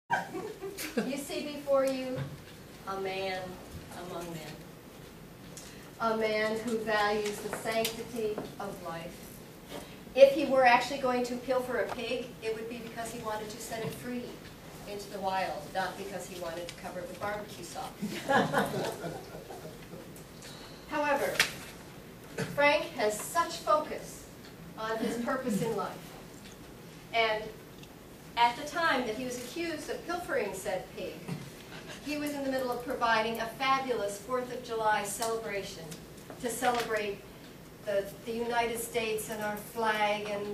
You see before you a man among men. A man who values the sanctity of life. If he were actually going to pilfer a pig, it would be because he wanted to set it free into the wild, not because he wanted to cover it with barbecue sauce. However, Frank has such focus on his purpose in life. And at the time that he was accused of pilfering said pig, he was in the middle of providing a fabulous 4th of July celebration to celebrate the United States and our flag, and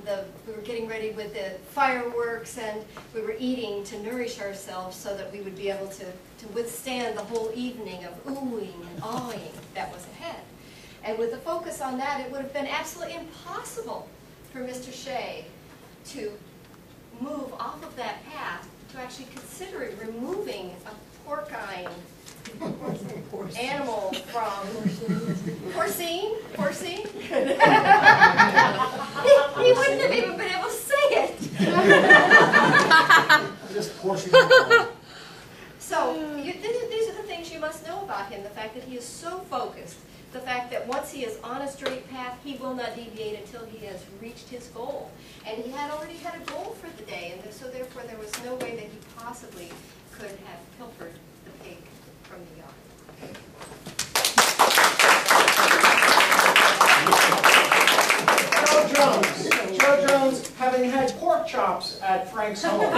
we were getting ready with the fireworks, and we were eating to nourish ourselves so that we would be able to withstand the whole evening of oohing and awing that was ahead. And with the focus on that, it would have been absolutely impossible for Mr. Shea to move off of that path to actually consider removing a porcine animal from porcine? he wouldn't have even been able to say it. Just porcine. So these are the things you must know about him. The fact that he is so focused. The fact that once he is on a straight path, he will not deviate until he has reached his goal. And he had already had a goal for the day, and so therefore there was no way that he possibly could have pilfered the pig from the yard. Joe Jones, having had pork chops at Frank's home,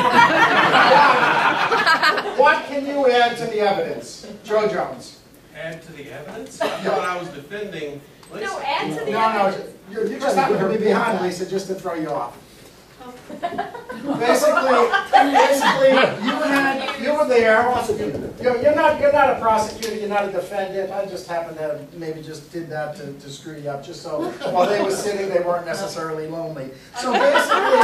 what can you add to the evidence? Joe Jones. Add to the evidence? I thought I was defending Lisa. No, add to the evidence. No, you just happen to be behind Lisa just to throw you off. Basically, you were there. You're not a prosecutor. You're not a defendant. I just happened to maybe just did that to screw you up, just so while they were sitting, they weren't necessarily lonely. So basically,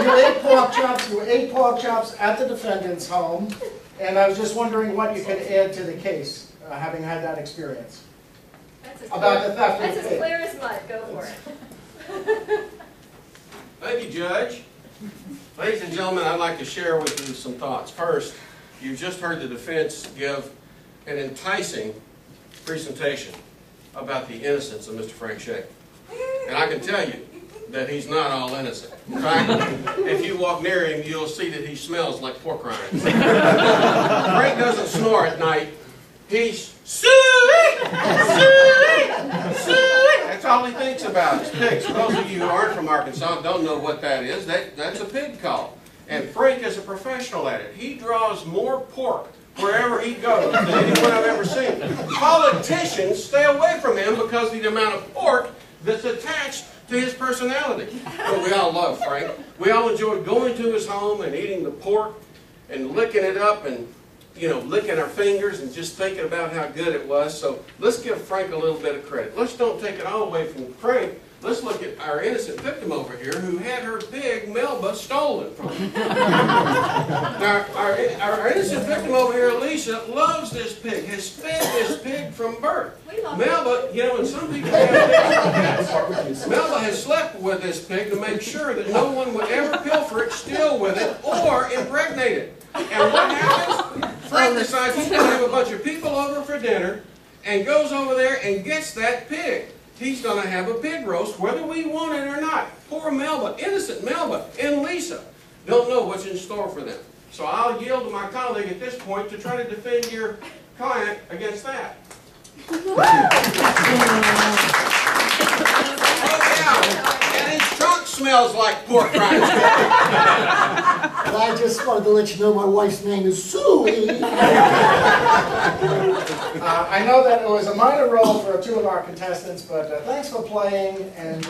you ate pork chops at the defendant's home, and I was just wondering what you could add to the case, having had that experience. About the theft of the pig. That's as clear as mud. Go for it. Thank you, Judge. Ladies and gentlemen, I'd like to share with you some thoughts. First, you've just heard the defense give an enticing presentation about the innocence of Mr. Frank Shea. And I can tell you that he's not all innocent. In fact, if you walk near him, you'll see that he smells like pork rinds. Frank doesn't snore at night. He's that's all he thinks about is pigs. For those of you who aren't from Arkansas and don't know what that is, that's a pig call. And Frank is a professional at it. He draws more pork wherever he goes than anyone I've ever seen. Politicians stay away from him because of the amount of pork that's attached to his personality. But we all love Frank. We all enjoy going to his home and eating the pork and licking it up and licking our fingers and just thinking about how good it was. So let's give Frank a little bit of credit. Let's don't take it all away from Frank. Let's look at our innocent victim over here who had her pig, Melba, stolen from him. Now, our innocent victim over here, Alicia, loves this pig, has fed this pig from birth. Melba, and some people have pigs. Melba has slept with this pig to make sure that no one would ever pilfer it, steal with it, or impregnate it. And what happens? Frank decides he's going to have a bunch of people over for dinner and goes over there and gets that pig. He's going to have a pig roast whether we want it or not. Poor Melba, innocent Melba, and Lisa don't know what's in store for them. So I'll yield to my colleague at this point to try to defend your client against that. And his trunk smells like pork rinds. I just wanted to let you know my wife's name is Suey. I know that it was a minor role for two of our contestants, but thanks for playing, and